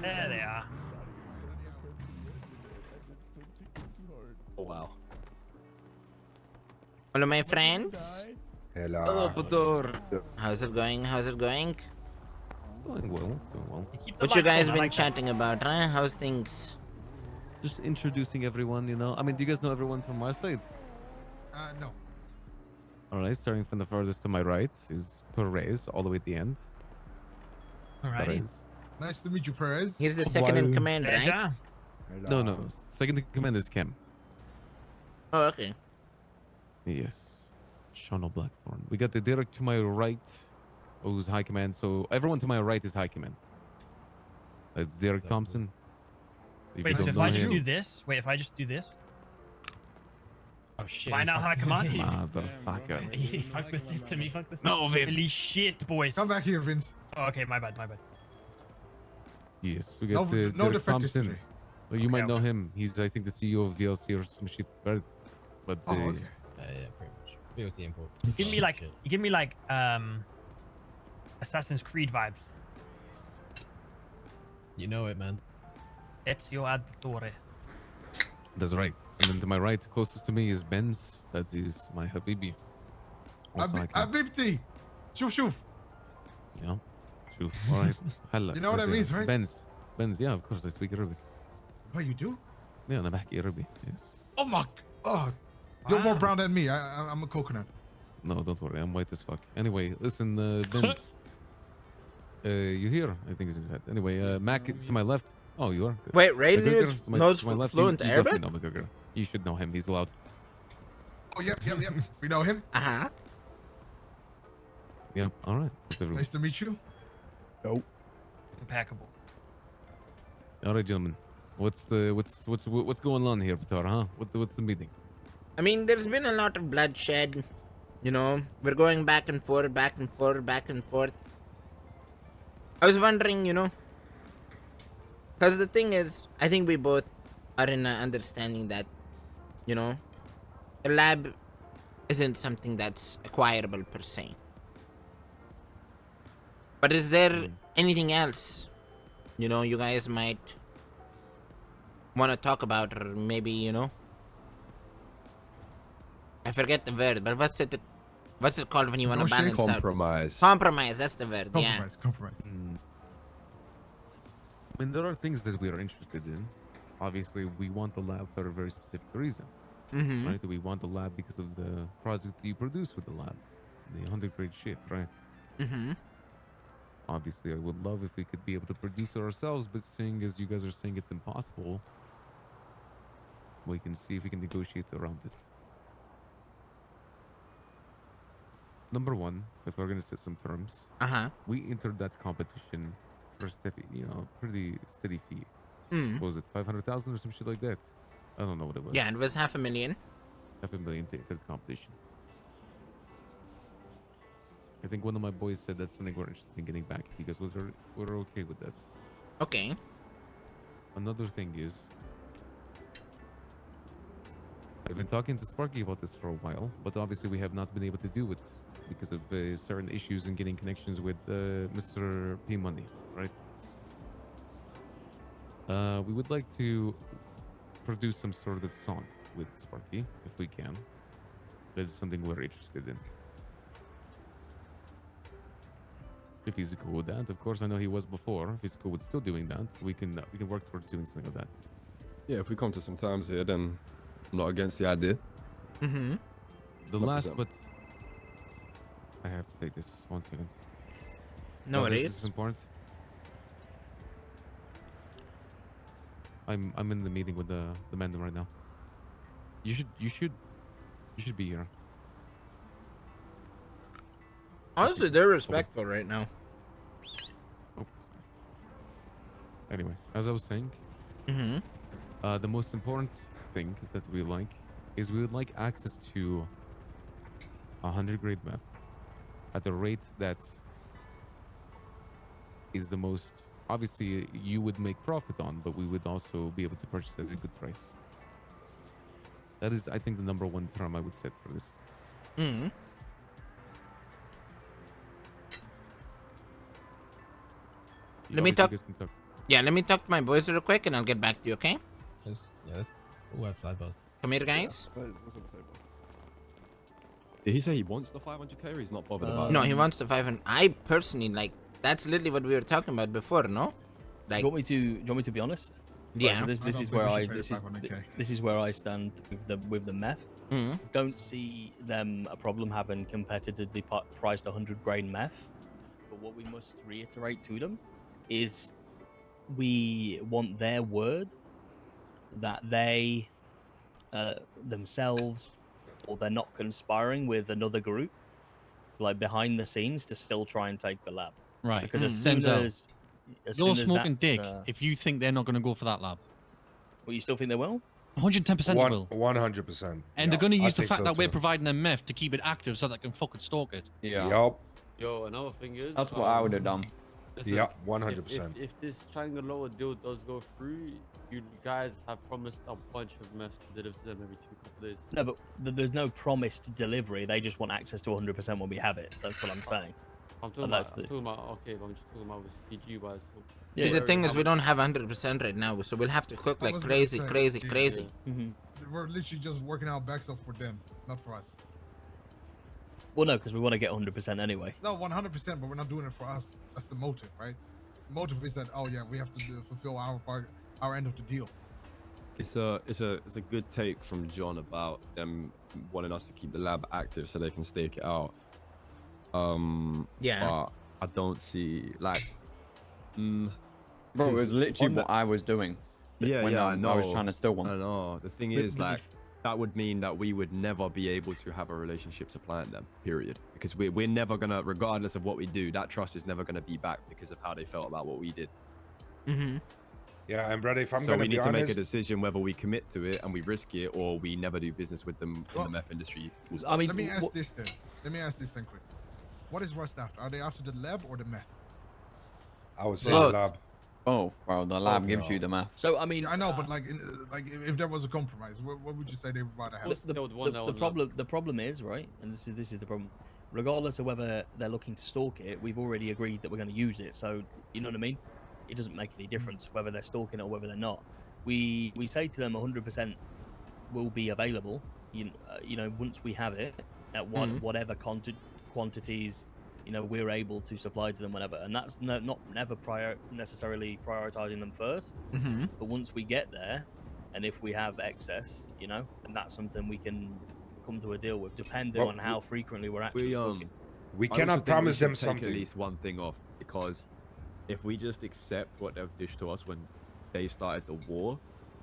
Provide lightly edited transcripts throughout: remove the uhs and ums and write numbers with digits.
There they are. Oh wow. Hello, my friends. Hello. Pator. How's it going? How's it going? It's going well. It's going well. Keep the What you lights guys on, I been like that. chatting about, huh? How's things? Just introducing everyone, you know. I mean, do you guys know everyone from our side? No. All right, starting from the furthest to my right is Perez, all the way at the end. Alrighty. Perez. Nice to meet you, Perez. He's the second in command, right? Pleasure. No. Second in command is Kim. Oh, okay. Yes. Shonal Blackthorn. We got the Derek to my right, who's high command. So everyone to my right is high command. It's Derek Thompson. If Wait, you so don't if know I just him, do this? Wait, if I just do this? Oh shit. Find out how I command. motherfucker. Fuck the system. You fuck the system. No, Vin. Holy shit, boys. Come back here, Vince. Oh, okay, my bad. Yes, we No, got no Derek defectors Thompson. today. Well, you might Okay. know him. He's, I think, the CEO of VLC or some shit, right? But Oh, okay. Yeah, pretty much. VOC imports. You give me like Assassin's Creed vibes. You know it, man. Ezio Auditore. that's right. And then to my right, closest to me is Benz. That is my habibi. Also, I can, Abibti. Shoof. yeah. True. All right. Hella. You know what that means, right? Benz. Yeah, of course. I speak Arabic. What, you do? Yeah, أنا بحكي Arabic. Yes. Oh, my. Oh, you're more Wow. brown than me. I'm a coconut. No, don't worry. I'm white as fuck. Anyway, listen, Benz. You here? I think it's his head. Anyway, Mac is to my left. Oh, you are? Good. Wait, Raiden McGregor is to my knows left. fluent you Arabic? definitely know McGregor. You should know him. He's loud. Oh, yep. We know him. Uh-huh. Yeah. All right. That's everyone. Nice to meet you. Impeccable. All right, gentlemen. What's going on here, Patar? Huh? What's the meeting? I mean, there's been a lot of bloodshed. You know, we're going back and forth. I was wondering, you know, because the thing is, I think we both are in an understanding that, you know, the lab isn't something that's acquirable per se. But is there anything else, you know, you guys might want to talk about, or maybe, you know, I forget the word, but what's it called when you want to balance out? Compromise, that's the word, yeah. Compromise. I mean, there are things that we are interested in. Obviously, we want the lab for a very specific reason, Mm-hmm. right? We want the lab because of the project you produce with the lab, the 100 grade shit, right? Mm-hmm. Obviously, I would love if we could be able to produce it ourselves, but seeing as you guys are saying it's impossible, we can see if we can negotiate around it. Number one, if we're gonna set some terms, Uh-huh. we entered that competition for a steady, pretty steady fee. Mm. What was it 500,000 or some shit like that? I don't know what it was. Yeah, it was 500,000. $500,000 to enter the competition. I think one of my boys said that's something we're interested in getting back because we're okay with that. Okay. Another thing is, I've been talking to Sparky about this for a while, but obviously we have not been able to do it because of certain issues in getting connections with Mr. P Money, right? We would like to produce some sort of song with Sparky, if we can. That's something we're interested in. If he's cool with that, of course. I know he was before. If he's cool with still doing that, we can work towards doing something like that. Yeah, if we come to some terms here, then I'm not against the idea. Mm-hmm. The 100%. last, but I have to take this 1 second. No, it This is is. important. I'm in the meeting with the Mandem right now. You should be here. Honestly, they're respectful right now. Oh, sorry. Anyway, as I was saying, Mm-hmm. the most important thing that we like is we would like access to 100 grade meth at the rate that is the most, obviously you would make profit on, but we would also be able to purchase it at a good price. That is, I think, the number one term I would set for this. Mm-hmm. You Let me obviously talk- guys can talk. Yeah, let me talk to my boys real quick, and I'll get back to you. Okay? Let's we'll have sidebars. Come here, guys. Did he say he wants the 500k or he's not bothered about it? No, he wants the 500. I personally like. That's literally what we were talking about before, no? Do you want me to be honest? Right, Yeah. so this I this don't is think where we I should pay this the is 500K. this is where I stand with the meth. Mhm. Don't see them a problem having competitively priced 100 grain meth. But what we must reiterate to them is we want their word that they themselves or they're not conspiring with another group like behind the scenes to still try and take the lab. Right. Because as soon Denzel, as You're soon as smoking that's, dick if you think they're not going to go for that lab. well, you still think they will? 110% they will. 100%. And they're going to I use the think fact so that we're too. providing them meth to keep it active so they can fucking stalk it. Yeah. Yup. Yo, another thing is. That's what I would have done. listen, Yup. if- 100%. If this triangular deal does go through, you guys have promised a bunch of meth to deliver to them every couple days. No, but there's no promised delivery. They just want access to 100% when we have it. That's what I'm saying. I'm talking And about. that's I'm the- talking about. Okay, but I'm just talking about with CG wise. So Yeah, See, the yeah, thing yeah. is, we don't have 100% right now, so we'll have to cook I like was crazy, gonna say, crazy, yeah. crazy. hmm We're literally just working our backs up for them, not for us. Well, no, because we want to get 100% anyway. No, 100%, but we're not doing it for us. That's the motive, right? The motive is that, oh yeah, we have to fulfill our part, our end of the deal. It's a good take from John about them wanting us to keep the lab active so they can stake it out. Yeah. But I don't see like. Bro, it was 'cause literally on what I was doing. Yeah, when yeah, I know. I was trying to steal one. I know. The thing But- is, but like, if- that would mean that we would never be able to have a relationship supplying them. Period. Because we're never gonna, regardless of what we do, that trust is never gonna be back because of how they felt about what we did. Mm-hmm. Yeah, and brother, if I'm So gonna we be need to make a honest, decision whether we commit to it and we risk it, or we never do business with them in Well, the meth industry. Full I stop. mean, Let me ask what- this then. Let me ask this then quick. What is Rust after? Are they after the lab or the meth? I would say Both. the lab. Oh, bro, the lab gives no. you the math. So I mean, Yeah, I know, but like, if there was a compromise, what would you say they would rather have? Well, They would want that one the problem is, right, and this is the problem. Regardless of whether they're looking to stalk it, we've already agreed that we're going to use it. So you know what I mean? It doesn't make any difference whether they're stalking it or whether they're not. We say to them 100% will be available. You know, once we have it at whatever quantities, you know, we're able to supply to them whenever, and that's not never necessarily prioritizing them first. Mm-hmm. But once we get there, and if we have excess, you know, and that's something we can come to a deal with, depending Well, on how frequently we're actually cooking. We I also cannot think we promise should them take something. At least one thing off, because if we just accept what they've dished to us when they started the war,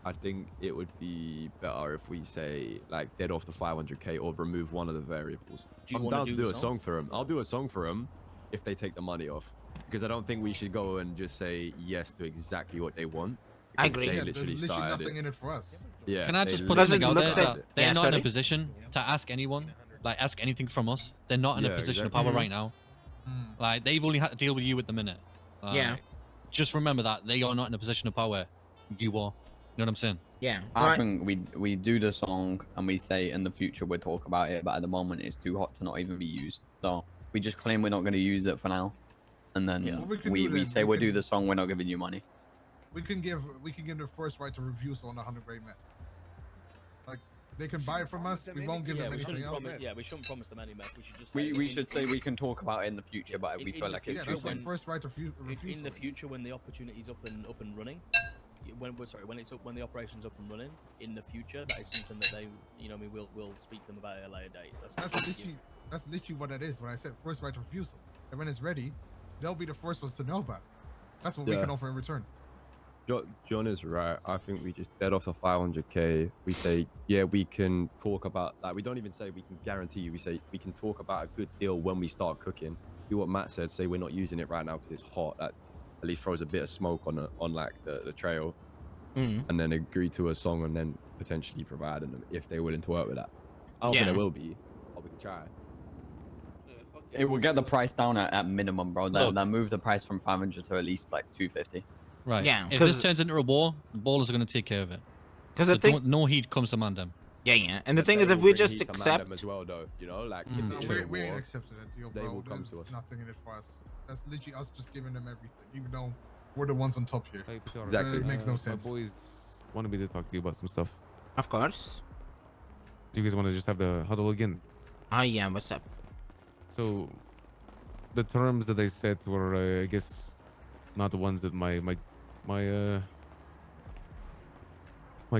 I think it would be better if we say like dead off the 500k or remove one of the variables. Do you I'm wanna down to do do the a song? song for them. I'll do a song for them if they take the money off, because I don't think we should go and just say yes to exactly what they want. I because agree. They Yeah, there's literally literally started nothing it. in it for us. Yeah. Can I they just put Does something it out look there? like- That they're Yeah, not in sorry? a position to ask anyone, like ask anything from us. They're not in a Yeah, position exactly. of power right now. Mm. Like they've only had to deal with you at the minute. Yeah. Just remember that they are not in a position of power. You are. You know what I'm saying? Yeah. I think we do the song and we say in the future we'll talk about it, but at the moment it's too hot to not even be used. So we just claim we're not going to use it for now, and then Yeah. Well, we can we do that. say We we'll do can- the song. We're not giving you money. We can give the first right to refuse on the 100 grade meth. Like they can buy it from us. We won't give them we anything shouldn't else. promise, we shouldn't promise them any meth. We should just say We in- should say in- we can talk about it in the future, but we in feel the like future, it's Yeah, too that's the soon. first right to refuse. in the future when the opportunity's up and running, when the operation's up and running in the future, that is something that they, you know, we'll speak to them about at a later date. That's literally what that is. When I said first right to refusal, and when it's ready, they'll be the first ones to know about it. That's what we Yeah. can offer in return. John is right. I think we just dead off the 500k. We say, yeah, we can talk about that. We don't even say we can guarantee you. We say we can talk about a good deal when we start cooking. Do what Matt said. Say we're not using it right now because it's hot. That at least throws a bit of smoke on like the trail, and then agree to a song and then potentially providing them if they're willing to work with that. I don't think Yeah. they will be, but we can try. It will get the price down at minimum, bro. Look. They'll move the price from 500 to at least like 250. Right. Yeah, If 'cause- this turns into a war, the ballers are going to take care of it. Because So the thing, no heat comes to Mandem. yeah. And the thing They is, if will we bring just heat to accept, Mandem as well, though, you know, like Mm. if No, it's a we ain't war, accepting that deal, they bro. will come There's to us. nothing in it for us. That's literally us just giving them everything, even though we're the ones on top here. Hey, Pitara, Exactly. It makes no sense. My boys wanted me to talk to you about some stuff. Of course. Do you guys want to just have the huddle again? Oh yeah, what's up? So, the terms that I set were, I guess, not the ones that my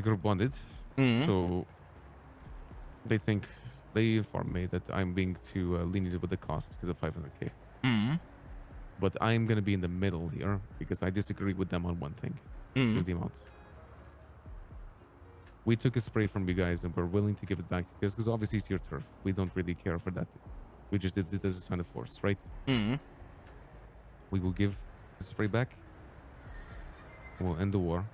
group wanted. Mhm. So, they informed me that I'm being too lenient with the cost because of 500k. Mm. But I'm gonna be in the middle here because I disagree with them on one thing, which is the amount. We took a spray from you guys and we're willing to give it back to you guys because obviously it's your turf. We don't really care for that. We just did it as a sign of force, right? Mm. We will give the spray back. We'll end the war.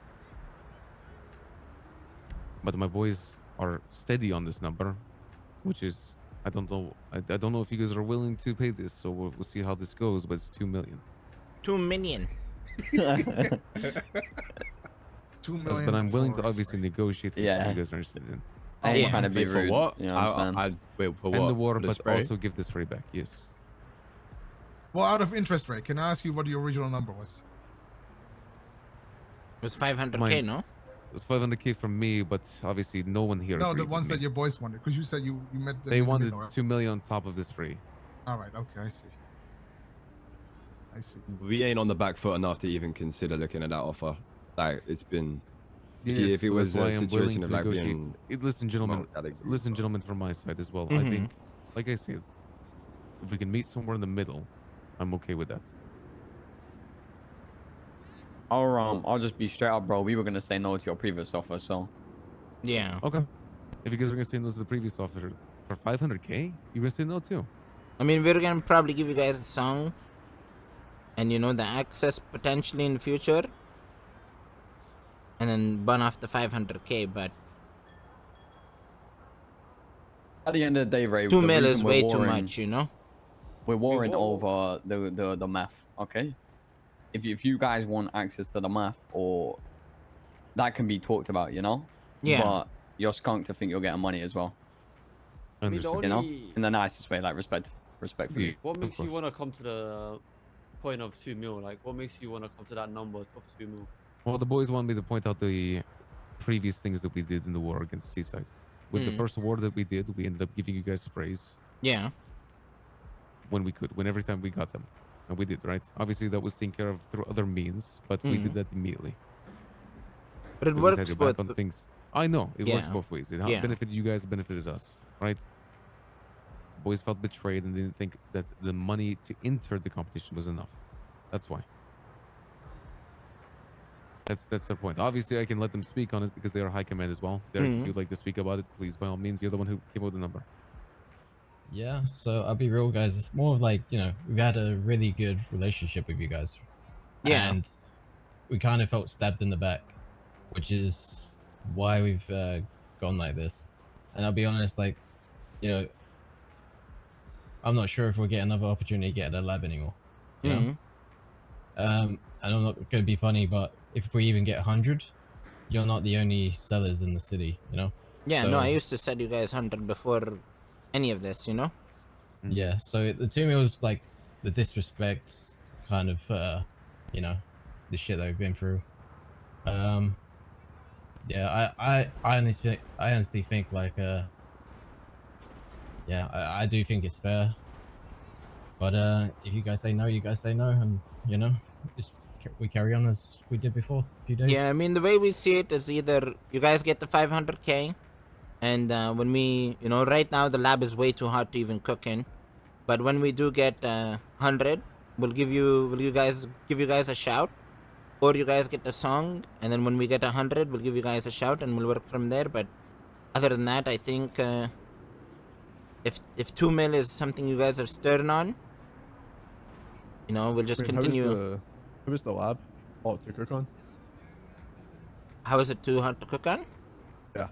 But my boys are steady on this number, which is, I don't know. I don't know if you guys are willing to pay this, so we'll see how this goes. But it's 2 million. 2 million. 2 Yes, million. but I'm willing to for a obviously spray. negotiate with Yeah. you guys are interested in. I ain't Yeah. trying to be Wait, for rude. what? You know what I'm saying? Wait, for what? End the war, For the but spray? also give the spray back. Yes. Well, out of interest rate, can I ask you what the original number was? It was 500k, Mine- no? It was 500k from me, but obviously no one here. No, agreed the with ones me. that your boys wanted, because you said you met them. They in the wanted middle, right? 2 million on top of the spray. All right. Okay, I see. I see. We ain't on the back foot enough to even consider looking at that offer. Like it's been. If Yes, it so was that's why a I'm willing situation to of like negotiate. being, Listen, gentlemen. well, that agreed, Listen, but- gentlemen, from my side as well. I Mhm. think, like I said, if we can meet somewhere in the middle, I'm okay with that. I'll just be straight up, bro. We were gonna say no to your previous offer, so Yeah. Okay. If you guys are gonna say no to the previous offer for 500k, you're gonna say no too. I mean, we're gonna probably give you guys a song, and you know the access potentially in the future, and then burn off the 500k. But at the end of the day, Ray, 2 the mil reason is we're way too warring- much, you know. We're warring war- over the math, okay? If you guys want access to the math, or that can be talked about, you know. Yeah. But you're skunked to think you're getting money as well, I mean, the Understood. you know, only in the nicest way, like respectfully. Yeah, what of makes you course. want to come to the point of 2 mil? Like, what makes you want to come to that number of 2 mil? Well, the boys want me to point out the previous things that we did in the war against Seaside. With the Mm. first war that we did, we ended up giving you guys sprays Yeah. when we could, every time we got them. And we did, right? Obviously, that was taken care of through other means, but we did Mhm. that immediately. But it We just had works your back both. on things. I know, it works Yeah. both ways. It Yeah. benefited you guys, it benefited us, right? Boys felt betrayed and didn't think that the money to enter the competition was enough. That's why. That's the point. Obviously, I can let them speak on it because they are high command as well. Derek, if Mhm. you'd like to speak about it, please, by all means. You're the one who came up with the number. Yeah, so I'll be real, guys. It's more of like, we've had a really good relationship with you guys. Yeah. And we kind of felt stabbed in the back, which is why we've gone like this. And I'll be honest, like, I'm not sure if we'll get another opportunity to get at a lab anymore. You know? Mhm. And I'm not going to be funny, but if we even get 100, you're not the only sellers in the city, you know? Yeah. No, I So- used to sell you guys 100 before any of this, you know. Yeah, so the 2 mil was like the disrespect, kind of, the shit that we've been through. Yeah, I honestly think like, yeah, I do think it's fair. But if you guys say no, you guys say no, and just we carry on as we did before a few days. Yeah, I mean the way we see it is either you guys get the 500k, and when we, right now the lab is way too hard to even cook in, but when we do get 100, will you guys give you guys a shout, or you guys get the song, and then when we get 100, we'll give you guys a shout, and we'll work from there. But other than that, I think if 2 mil is something you guys are stern on, we'll just continue. How was the lab? Oh, to cook on? How is it too hard to cook on? Yeah.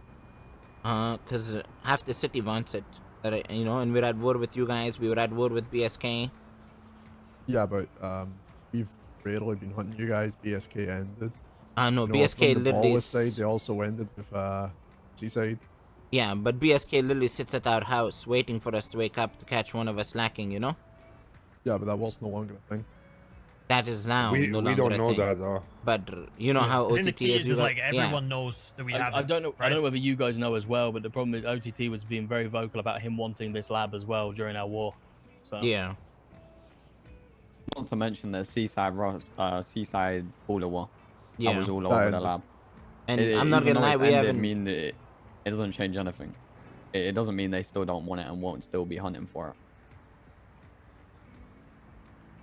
Because half the city wants it, and we're at war with you guys. We were at war with BSK. Yeah, but we've rarely been hunting you guys. BSK ended. No, You know, BSK from the literally. Wallace side, they also ended with Seaside. Yeah, but BSK literally sits at our house waiting for us to wake up to catch one of us slacking, Yeah, but that was no longer a thing. That is now we no we longer don't a know thing. that though. But you know how And then the OTT key is. is You just got, like everyone knows that we have I it, don't know. I right? don't know whether you guys know as well, but the problem is OTT was being very vocal about him wanting this lab as well during our war. So Yeah. Not to mention the seaside border war. Yeah. I was all That over the ended. lab. And I'm not even gonna though lie, it's we ended, haven't. mean that it doesn't change anything. It doesn't mean they still don't want it and won't still be hunting for it.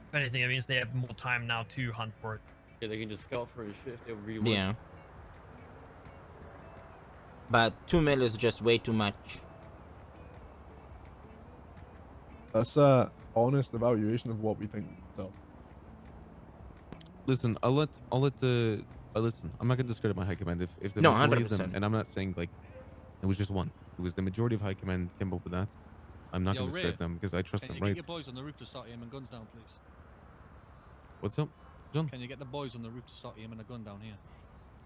If anything, it means they have more time now to hunt for it. Yeah, they can just scout for it and shit if they really want. Yeah. But 2 mil is just way too much. That's honest evaluation of what we think. So Listen, listen. I'm not gonna discredit my high command if the No, majority of them, 100%. and I'm not saying like it was just one. It was the majority of high command came up with that. I'm not Yo, gonna discredit Ray, them because I trust Can them, you right? get your boys on the roof to start aiming guns down, please? What's up, John? Can you get the boys on the roof to start aiming a gun down here?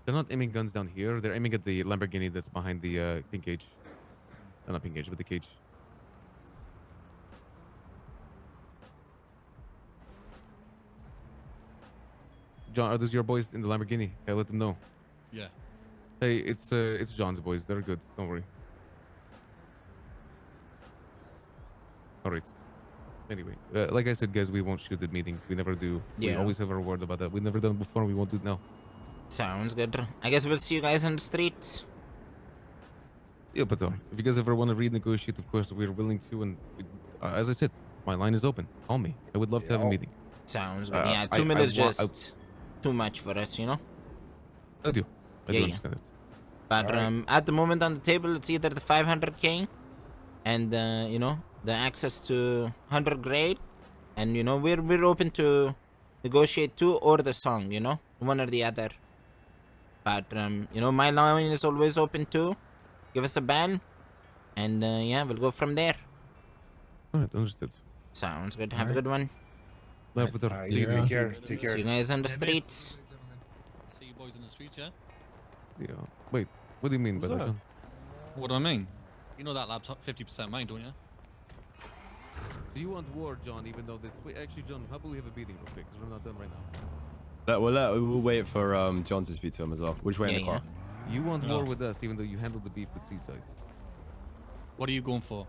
They're not aiming guns down here. They're aiming at the Lamborghini that's behind the pink cage. Not pink cage, but the cage. John, are those your boys in the Lamborghini? Okay, let them know. Yeah. Hey, it's John's boys. They're good. Don't worry. All right. Anyway, like I said, guys, we won't shoot at meetings. We never do. We Yeah. always have our word about that. We've never done it before. We won't do it now. Sounds good. I guess we'll see you guys on the streets. Yeah, but if you guys ever want to renegotiate, of course, we're willing to. And as I said, my line is open. Call me. I would love to have a meeting. Sounds good. Yeah, 2 mil is just too much for us, you know? I do. I do Yeah. understand it. But at the moment on the table, it's either the 500k and you know, the access to 100 grade, and you know, we're open to negotiate too, or the song, you know, one or the other. But you know, my line is always open too. Give us a ban, and yeah, we'll go from there. All right, understood. Sounds good. Have a good one. No, but see you Take then. care. Take care. See you guys on the streets. See you boys in the streets, yeah? Yeah. Wait, what do you mean by that, that? John? What do I mean? You know that lab's 50% mine, don't you? So you want war, John, even though this... Wait, actually, John, how about we have a meeting real quick, because we're not done right now. We'll wait for John to speak to him as well. Which way in the car? You want No. war with us, even though you handled the beef with Seaside. What are you going for?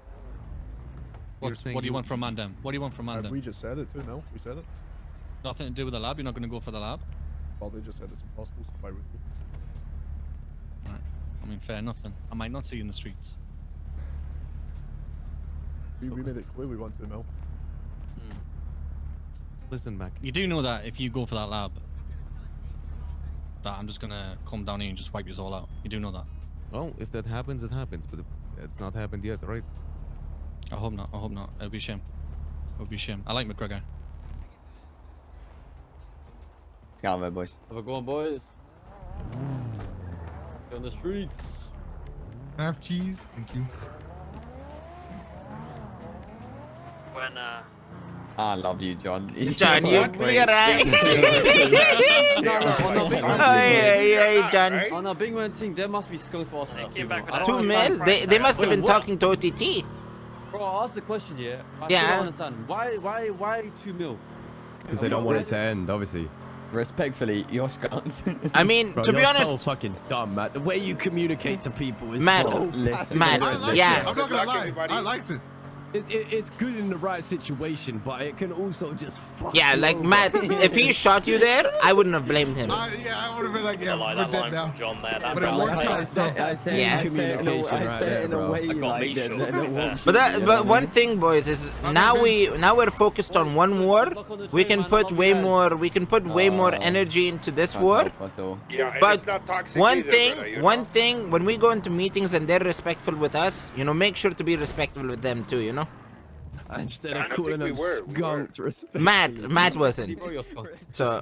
What saying do you you- want from Mandem? What do you want from Mandem? we just said it too. No, we said it. Nothing to do with the lab? You're not going to go for the lab? Well, they just said it's impossible. So why would we? Right. I mean, fair enough then. I might not see you in the streets. We made it clear we want 2 mil. Listen, Mac. You do know that if you go for that lab, that I'm just going to come down here and just wipe you all out. You do know that? Well, if that happens, it happens, but it's not happened yet, right? I hope not. I hope not. It would be a shame. It would be a shame. I like McGregor. Let's get out of there, boys. Have a go on, boys. Get on the streets. Can I have keys? Thank you. When I love you, John. John, you're right. Oh yeah, John. On a big man thing, there must be skills for us. came back with I that. don't 2 understand. mil? They must have been What? talking to OTT. Bro, I asked the question, yeah. I Yeah. still don't understand. Why 2 mil? Because they don't want it to end, obviously. Respectfully, Yoshka. I mean, Bro, to be you're honest, so fucking dumb, Matt. The way you communicate to people is Matt, so Listen, Matt, I liked yeah. it. I'm not gonna lie. Everybody. I liked it. It's good in the right situation, but it can also just fuck Yeah, you like over. Matt, if he shot you there, I wouldn't have blamed him. Yeah, I would have been like, yeah, we're dead now. John there. But it worked I out. said Yeah. it in a way I got like me that. shot. But one thing, boys, is now we're focused on one war. We can put way more energy into this war. Yeah, and But it's not toxic One either, thing, brother, you one know? thing, when we go into meetings and they're respectful with us, you know, make sure to be respectful with them too, you know. Instead I of don't calling think them we were. skunks, respect. Matt wasn't. Bro, you're skunks. So